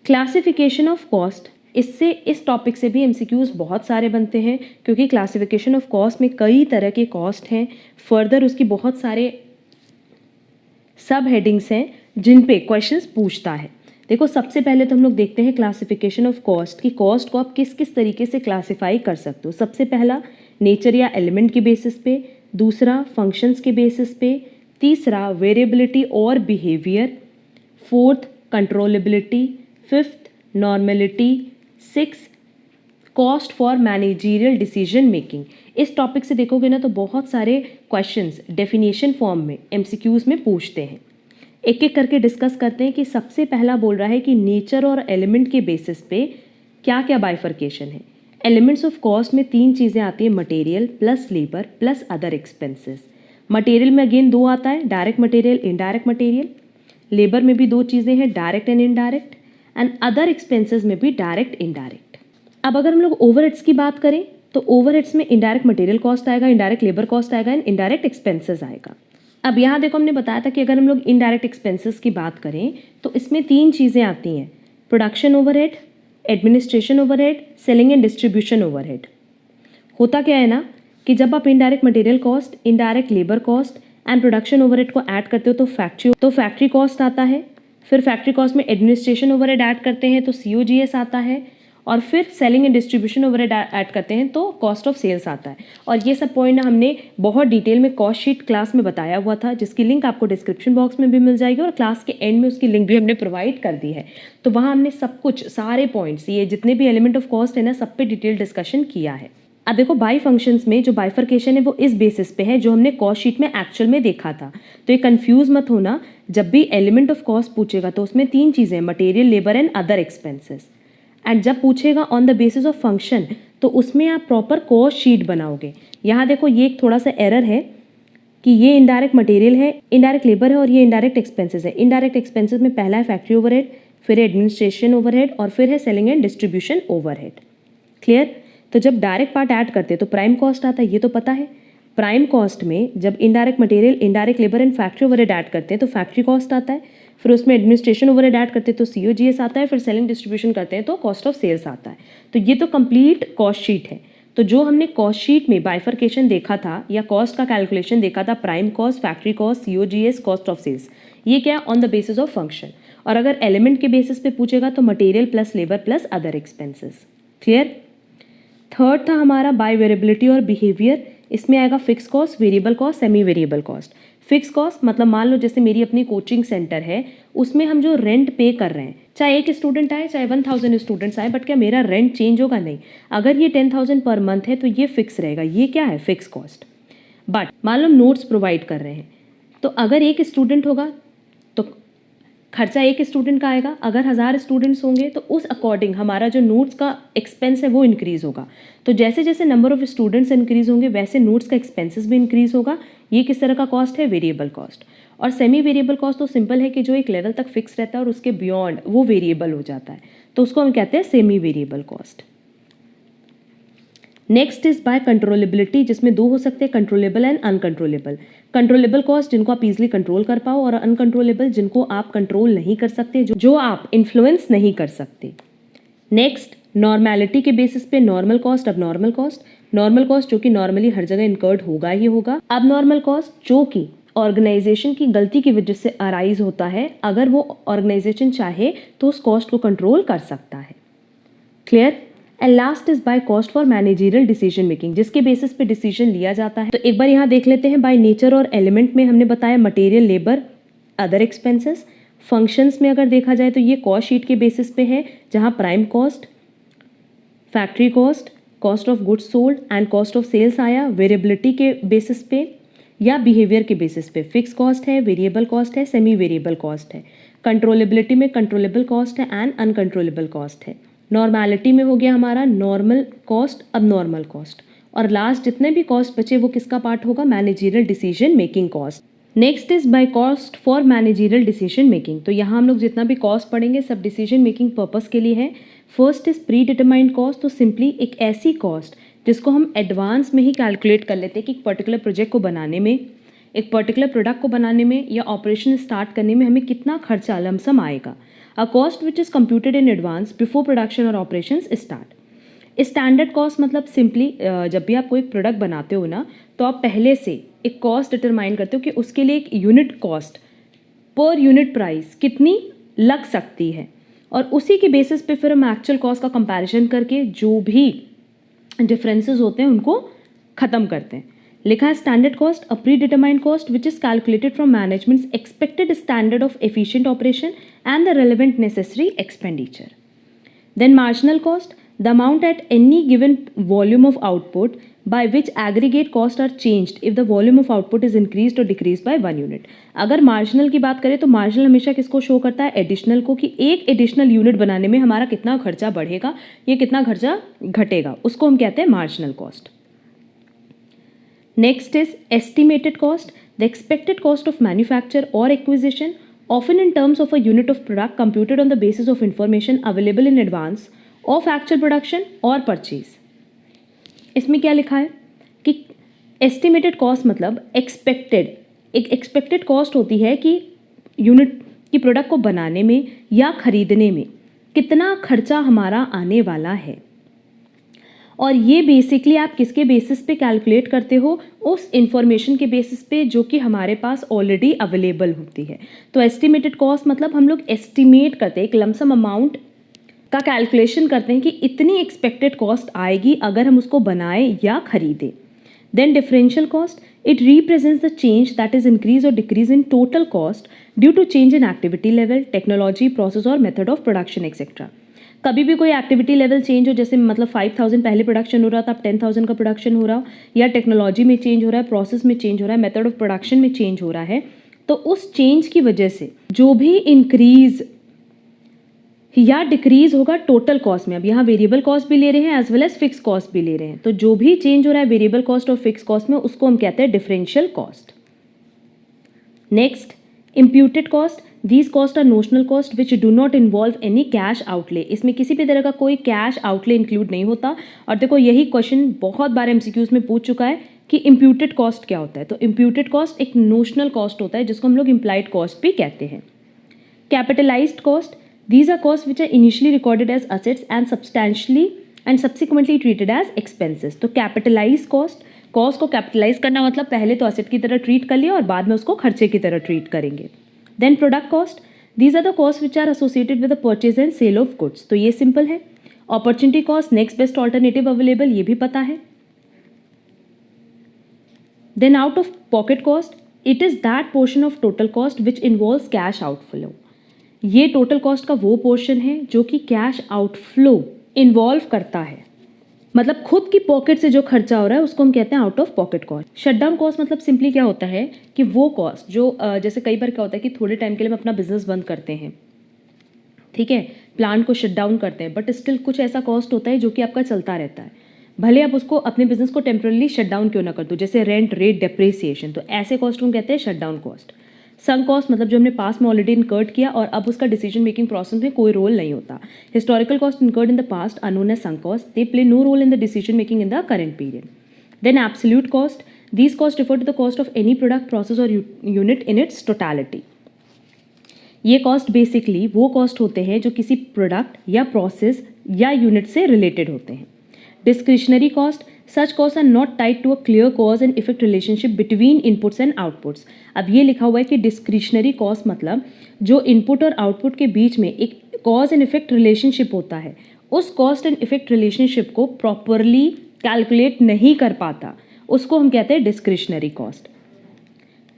Classification of cost, इससे इस topic से भी एमसीक्यूज बहुत सारे बनते हैं क्योंकि क्लासिफिकेशन ऑफ कॉस्ट में कई तरह के कॉस्ट हैं, फर्दर उसकी बहुत सारे सब हेडिंग्स हैं जिन पे क्वेश्चंस पूछता है। देखो सबसे पहले तो हम लोग देखते हैं क्लासिफिकेशन ऑफ कॉस्ट कि कॉस्ट को आप किस किस तरीके से क्लासिफाई कर सकते हो। सबसे पहला नेचर या एलिमेंट के बेसिस पे, दूसरा फंक्शंस के बेसिस पे, तीसरा वेरिएबिलिटी और behaviour, fourth controllability, fifth normality, six cost for managerial decision making. इस टॉपिक से देखोगे ना तो बहुत सारे क्वेश्चंस डेफिनेशन फॉर्म में एमसीक्यूज में पूछते हैं। एक एक करके डिस्कस करते हैं कि सबसे पहला बोल रहा है कि नेचर और एलिमेंट के बेसिस पे क्या क्या बाइफर्केशन है। एलिमेंट्स ऑफ कॉस्ट में 3 चीज़ें आती हैं, material plus labour plus other expenses. Material में अगेन 2 आता है, direct material, indirect material. Labour में भी 2 चीज़ें हैं, direct and indirect. And other expenses में भी डायरेक्ट इनडायरेक्ट। अब अगर हम लोग ओवरहेड्स की बात करें तो ओवरहेड्स में इनडायरेक्ट मटेरियल कॉस्ट आएगा, इनडायरेक्ट लेबर कॉस्ट आएगा एंड इनडायरेक्ट एक्सपेंसेस आएगा। अब यहाँ देखो हमने बताया था कि अगर हम लोग इनडायरेक्ट एक्सपेंसेस की बात करें तो इसमें 3 चीज़ें आती हैं, production overhead, administration overhead, selling and distribution overhead. होता क्या है ना कि जब आप indirect material cost, indirect labour cost and production overhead को ऐड करते हो तो फैक्ट्री कॉस्ट आता है। फिर फैक्ट्री कॉस्ट में एडमिनिस्ट्रेशन ओवरहेड ऐड करते हैं तो COGS आता है, और फिर selling and distribution overhead add करते हैं तो कॉस्ट ऑफ सेल्स आता है। और ये सब पॉइंट हमने बहुत डिटेल में कॉस्ट शीट क्लास में बताया हुआ था, जिसकी लिंक आपको डिस्क्रिप्शन बॉक्स में भी मिल जाएगी और क्लास के एंड में उसकी लिंक भी हमने प्रोवाइड कर दी है। तो वहाँ हमने सब कुछ, सारे पॉइंट्स, ये जितने भी एलिमेंट ऑफ कॉस्ट है ना, सब पे डिटेल डिस्कशन किया है। अब देखो बाई फंक्शंस में जो बाइफर्केशन है वो इस बेसिस पे है जो हमने कॉस्ट शीट में एक्चुअल में देखा था। तो ये कंफ्यूज मत होना, जब भी एलिमेंट ऑफ कॉस्ट पूछेगा तो उसमें 3 चीज़ें, material, labour and other expenses. And जब पूछेगा on the basis of function तो उसमें आप प्रॉपर कॉस्ट शीट बनाओगे। यहाँ देखो ये एक थोड़ा सा एरर है कि ये इनडायरेक्ट मटेरियल है, इनडायरेक्ट लेबर है और ये इनडायरेक्ट एक्सपेंसेस है। इनडायरेक्ट एक्सपेंसेस में पहला है फैक्ट्री ओवरहेड, फिर है एडमिनिस्ट्रेशन ओवरहेड और फिर है selling and distribution overhead. Clear? तो जब डायरेक्ट पार्ट ऐड करते हैं तो प्राइम कॉस्ट आता है, ये तो पता है। प्राइम कॉस्ट में जब indirect material, indirect labour and factory overhead add करते हैं तो फैक्ट्री कॉस्ट आता है। फिर उसमें एडमिनिस्ट्रेशन ओवरहेड ऐड करते हैं तो COGS आता है। फिर सेलिंग डिस्ट्रीब्यूशन करते हैं तो कॉस्ट ऑफ सेल्स आता है। तो ये तो कंप्लीट कॉस्ट शीट है। तो जो हमने कॉस्ट शीट में बाइफर्केशन देखा था या कॉस्ट का कैलकुलेशन देखा था, prime cost, factory cost, COGS, cost of sales, ये क्या on the basis of function. और अगर एलिमेंट के बेसिस पे पूछेगा तो material plus labour plus other expenses. Clear? Third था हमारा बाय वेरिएबिलिटी और बिहेवियर। इसमें आएगा fix cost, variable cost, semi variable cost. Fix cost मतलब मान लो जैसे मेरी अपनी कोचिंग सेंटर है, उसमें हम जो रेंट पे कर रहे हैं, चाहे 1 स्टूडेंट आए चाहे 1000 स्टूडेंट्स आए, बट क्या मेरा रेंट चेंज होगा? नहीं। अगर ये 10,000 पर मंथ है तो ये फिक्स रहेगा, ये क्या है? Fix cost. बट मान लो नोट्स प्रोवाइड कर रहे हैं तो अगर 1 स्टूडेंट होगा तो खर्चा 1 स्टूडेंट का आएगा। अगर 1000 स्टूडेंट्स होंगे तो उस अकॉर्डिंग हमारा जो नोट्स का एक्सपेंस है वो इंक्रीज़ होगा। तो जैसे जैसे नंबर ऑफ स्टूडेंट्स इंक्रीज़ होंगे वैसे नोट्स का एक्सपेंसेस भी इंक्रीज़ होगा। ये किस तरह का कॉस्ट है? Variable cost. और सेमी वेरिएबल कॉस्ट तो सिंपल है कि जो एक लेवल तक फिक्स रहता है और उसके बियॉन्ड वो वेरिएबल हो जाता है, तो उसको हम कहते हैं semi variable cost. Next is by controllability, जिसमें 2 हो सकते हैं, controllable and uncontrollable. Controllable cost जिनको आप इजीली कंट्रोल कर पाओ, और अनकंट्रोलेबल जिनको आप कंट्रोल नहीं कर सकते, जो आप इन्फ्लुएंस नहीं कर सकते। नेक्स्ट नॉर्मेलिटी के बेसिस पे नॉर्मल कॉस्ट, अब नॉर्मल कॉस्ट। नॉर्मल कॉस्ट जो कि नॉर्मली हर जगह इनकर्ड होगा ही होगा। अब नॉर्मल कॉस्ट जो कि ऑर्गेनाइजेशन की गलती की वजह से अराइज होता है, अगर वो ऑर्गेनाइजेशन चाहे तो उस कॉस्ट को कंट्रोल कर सकता है। Clear? And last is by cost for managerial decision making, जिसके बेसिस पे डिसीजन लिया जाता है। तो एक बार यहाँ देख लेते हैं, बाय नेचर और एलिमेंट में हमने बताया material, labour, other expenses. Functions में अगर देखा जाए तो ये कॉस्ट शीट के बेसिस पे है, जहाँ prime cost, factory cost, cost of goods sold and cost of sales आया। वेरिएबिलिटी के बेसिस पे या बिहेवियर के बेसिस पे फिक्स कॉस्ट है, वेरिएबल कॉस्ट है, सेमी वेरिएबल कॉस्ट है। कंट्रोलेबिलिटी में कंट्रोलेबल कॉस्ट है एंड अनकंट्रोलेबल कॉस्ट है। नॉर्मेलिटी में हो गया हमारा नॉर्मल कॉस्ट, अब नॉर्मल कॉस्ट। और लास्ट जितने भी कॉस्ट बचे वो किसका पार्ट होगा? Managerial decision making cost. Next is by cost for managerial decision making. तो यहाँ हम लोग जितना भी कॉस्ट पढ़ेंगे सब डिसीजन मेकिंग पर्पस के लिए है। First is pre determined cost, तो सिंपली एक ऐसी कॉस्ट जिसको हम एडवांस में ही कैलकुलेट कर लेते हैं कि एक पर्टिकुलर प्रोजेक्ट को बनाने में एक पर्टिकुलर प्रोडक्ट को बनाने में या ऑपरेशन स्टार्ट करने में हमें कितना खर्चा लमसम आएगा। A cost which is computed in advance before production और ऑपरेशन स्टार्ट। स्टैंडर्ड कॉस्ट मतलब सिंपली जब भी आप कोई प्रोडक्ट बनाते हो ना, तो आप पहले से एक कॉस्ट डिटरमाइन करते हो कि उसके लिए एक unit cost per unit price कितनी लग सकती है, और उसी के बेसिस पे फिर हम एक्चुअल कॉस्ट का कंपैरिजन करके जो भी डिफरेंसेस होते हैं उनको ख़त्म करते हैं। लिखा है standard cost, a pre determined cost which is calculated from managements expected standard of efficient operation and the relevant necessary expenditure. Then marginal cost, the amount at any given volume of output by which aggregate costs are changed if the volume of output is increased or decreased by 1 unit. अगर marginal की बात करें तो marginal हमेशा किसको show करता है? Additional को, कि एक एडिशनल यूनिट बनाने में हमारा कितना खर्चा बढ़ेगा या कितना खर्चा घटेगा, उसको हम कहते हैं marginal cost. Next is estimated cost, the expected cost of manufacture or acquisition, often in terms of a unit of product computed on the basis of information available in advance of actual production or purchase. इसमें क्या लिखा है कि estimated cost मतलब expected, एक expected cost होती है कि यूनिट की प्रोडक्ट को बनाने में या खरीदने में कितना खर्चा हमारा आने वाला है, और ये बेसिकली आप किसके बेसिस पे कैलकुलेट करते हो? उस इंफॉर्मेशन के बेसिस पे जो कि हमारे पास ऑलरेडी अवेलेबल होती है। तो एस्टिमेटेड कॉस्ट मतलब हम लोग एस्टिमेट करते हैं, एक लमसम अमाउंट का कैलकुलेशन करते हैं कि इतनी एक्सपेक्टेड कॉस्ट आएगी अगर हम उसको बनाएं या खरीदें। Then differential cost, it represents the change that is increase और decrease in total cost due to change in activity level, technology, process और मेथड ऑफ प्रोडक्शन एक्सेट्रा। कभी भी कोई एक्टिविटी लेवल चेंज हो, जैसे मतलब 5000 पहले प्रोडक्शन हो रहा था, अब 10,000 का प्रोडक्शन हो रहा हो, या टेक्नोलॉजी में चेंज हो रहा है, प्रोसेस में चेंज हो रहा है, मेथड ऑफ प्रोडक्शन में चेंज हो रहा है, तो उस चेंज की वजह से जो भी इंक्रीज या डिक्रीज होगा टोटल कॉस्ट में, अब यहाँ वेरिएबल कॉस्ट भी ले रहे हैं as well as fix cost भी ले रहे हैं, तो जो भी चेंज हो रहा है वेरिएबल कॉस्ट और फिक्स कॉस्ट में, उसको हम कहते हैं differential cost. Next, imputed cost, these cost are notional cost which do not involve any cash outlay. इसमें किसी भी तरह का कोई कैश आउटले इंक्लूड नहीं होता। और देखो यही क्वेश्चन बहुत बार एमसीक्यूज में पूछ चुका है कि इम्प्यूटेड कॉस्ट क्या होता है। तो इम्प्यूटेड कॉस्ट एक नोशनल कॉस्ट होता है जिसको हम लोग इम्प्लाइड कॉस्ट भी कहते हैं। Capitalised cost, these are costs which are initially recorded as assets and subsequently treated as expenses. तो कैपिटलाइज कॉस्ट को कैपिटलाइज करना मतलब पहले तो असेट की तरह ट्रीट कर लिया और बाद में उसको खर्चे की तरह ट्रीट करेंगे। Then product cost, these are the cost which are associated with the purchase and sale of goods. तो ये सिंपल है। Opportunity cost, next best alternative available, ये भी पता है। Then out of pocket cost, it is that portion of total cost which involves cash outflow. ये total cost का वो पोर्शन है जो कि कैश आउटफ्लो इन्वॉल्व करता है, मतलब खुद की पॉकेट से जो खर्चा हो रहा है उसको हम कहते हैं out of pocket cost. Shutdown cost मतलब सिंपली क्या होता है कि वो कॉस्ट जो जैसे कई बार क्या होता है कि थोड़े टाइम के लिए हम अपना बिजनेस बंद करते हैं, ठीक है, प्लांट को शट डाउन करते हैं, बट स्टिल कुछ ऐसा कॉस्ट होता है जो कि आपका चलता रहता है, भले आप उसको अपने बिजनेस को टेम्परली शट डाउन क्यों ना कर दो, जैसे रेंट, रेट, डेप्रिसिएशन। तो ऐसे कॉस्ट को हम कहते हैं shut down cost. Sunk cost मतलब जो हमने पास में ऑलरेडी इनकर्ड किया और अब उसका डिसीजन मेकिंग प्रोसेस में कोई रोल नहीं होता। Historical cost incurred in the past are known as sunk cost, they play no role in the decision making in the current period. Then absolute cost, these cost refer to the cost of any product, process और unit in its totality. ये cost basically वो cost होते हैं जो किसी product या process या unit से रिलेटेड होते हैं। Discretionary cost, such cost are not tied to a clear cause and effect relationship between inputs and outputs. अब ये लिखा हुआ है कि डिस्क्रिशनरी कॉस्ट मतलब जो इनपुट और आउटपुट के बीच में एक कॉज एंड इफेक्ट रिलेशनशिप होता है, उस कॉस्ट एंड इफेक्ट रिलेशनशिप को प्रॉपरली कैलकुलेट नहीं कर पाता, उसको हम कहते हैं discretionary cost.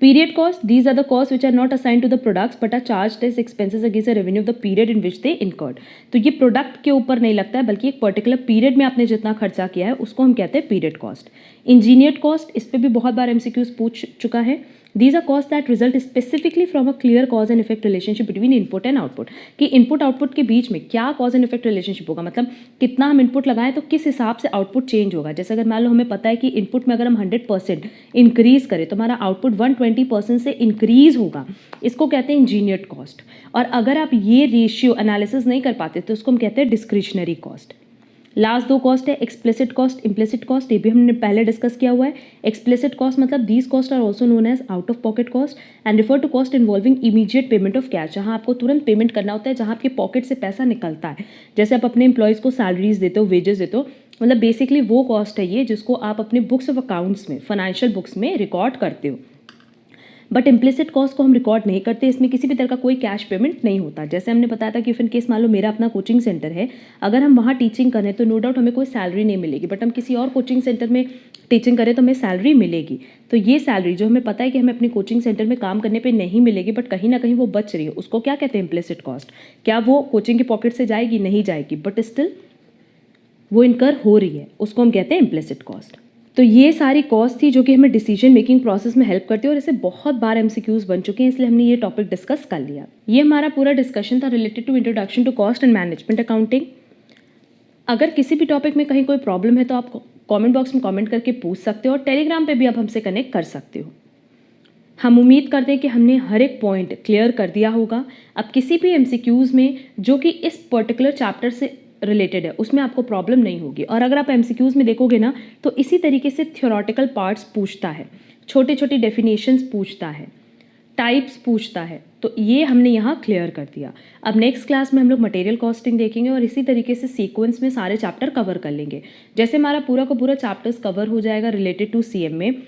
Period cost, these are the costs which are not assigned to the products but are charged as expenses against the revenue of the period in which they incurred. तो ये product के ऊपर नहीं लगता है बल्कि एक particular period में आपने जितना खर्चा किया है उसको हम कहते हैं पीरियड कॉस्ट। इंजीनियर्ड कॉस्ट, इस पर भी बहुत बार एमसीक्यूज पूछ चुका है। These are costs that result specifically from a clear cause and effect relationship between input and output। कि इनपुट आउटपुट के बीच में क्या कॉज एंड इफेक्ट रिलेशनशिप होगा, मतलब कितना हम इनपुट लगाएं तो किस हिसाब से आउटपुट चेंज होगा। जैसे अगर मान लो हमें पता है कि इनपुट में अगर हम 100% इंक्रीज करें तो हमारा आउटपुट 120% से इंक्रीज होगा, इसको कहते हैं इंजीनियर्ड कॉस्ट। और अगर आप ये रेशियो एनालिसिस नहीं कर पाते तो उसको हम कहते हैं डिस्क्रिशनरी कॉस्ट। लास्ट दो कॉस्ट है एक्सप्लिसिट कॉस्ट, इम्प्लिसिट कॉस्ट, ये भी हमने पहले डिस्कस किया हुआ है। एक्सप्लिसिट कॉस्ट मतलब these cost are also known as out of pocket cost and refer to cost involving immediate payment of cash, जहाँ आपको तुरंत पेमेंट करना होता है, जहाँ आपके पॉकेट से पैसा निकलता है। जैसे आप अपने एम्प्लॉयज़ को सैलरीज देते हो, वेजेस देते हो, मतलब बेसिकली वो कॉस्ट है ये जिसको आप अपने बुक्स ऑफ अकाउंट्स में, फाइनेंशियल बुक्स में रिकॉर्ड करते हो। बट इम्प्लिसिट कॉस्ट को हम रिकॉर्ड नहीं करते, इसमें किसी भी तरह का कोई कैश पेमेंट नहीं होता। जैसे हमने बताया था कि इफ इन केस मान लो मेरा अपना कोचिंग सेंटर है, अगर हम वहाँ टीचिंग करें तो नो डाउट हमें कोई सैलरी नहीं मिलेगी, बट हम किसी और कोचिंग सेंटर में टीचिंग करें तो हमें सैलरी मिलेगी। तो ये सैलरी जो हमें पता है कि हमें अपनी कोचिंग सेंटर में काम करने पर नहीं मिलेगी, बट कहीं ना कहीं वो बच रही है, उसको क्या कहते हैं? Implicit cost. क्या वो कोचिंग के पॉकेट से जाएगी? नहीं जाएगी, बट स्टिल वो इनकर हो रही है, उसको हम कहते हैं इम्प्लिसिट कॉस्ट। तो ये सारी कॉस्ट थी जो कि हमें डिसीजन मेकिंग प्रोसेस में हेल्प करती है और इसे बहुत बार एमसीक्यूज बन चुके हैं, इसलिए हमने ये टॉपिक डिस्कस कर लिया। ये हमारा पूरा डिस्कशन था related to introduction to cost and management accounting. अगर किसी भी टॉपिक में कहीं कोई प्रॉब्लम है तो आप कमेंट बॉक्स में कमेंट करके पूछ सकते हो और टेलीग्राम पे भी आप हमसे कनेक्ट कर सकते हो। हम उम्मीद करते हैं कि हमने हर एक पॉइंट क्लियर कर दिया होगा। अब किसी भी एमसीक्यूज में जो कि इस पर्टिकुलर चैप्टर से रिलेटेड है उसमें आपको प्रॉब्लम नहीं होगी। और अगर आप एमसीक्यूज में देखोगे ना तो इसी तरीके से थ्योरेटिकल पार्ट्स पूछता है, छोटे छोटे डेफिनेशंस पूछता है, टाइप्स पूछता है, तो ये हमने यहाँ क्लियर कर दिया। अब नेक्स्ट क्लास में हम लोग मटेरियल कॉस्टिंग देखेंगे और इसी तरीके से सीक्वेंस में सारे चैप्टर कवर कर लेंगे। जैसे हमारा पूरा का पूरा चैप्टर्स कवर हो जाएगा रिलेटेड टू सीएम में,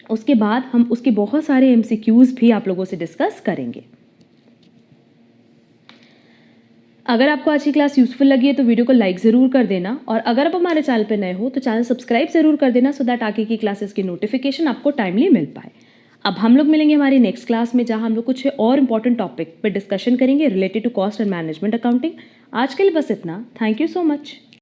उसके बाद हम उसके बहुत सारे एमसीक्यूज भी आप लोगों से डिस्कस करेंगे। अगर आपको आज की क्लास यूजफुल लगी है तो वीडियो को लाइक ज़रूर कर देना और अगर आप हमारे चैनल पर नए हो तो चैनल सब्सक्राइब ज़रूर कर देना सो दैट आगे की क्लासेस की नोटिफिकेशन आपको टाइमली मिल पाए। अब हम लोग मिलेंगे हमारी नेक्स्ट क्लास में जहां हम लोग कुछ और इंपॉर्टेंट टॉपिक पर डिस्कशन करेंगे related to cost and management accounting. आज के लिए बस इतना। Thank you so much.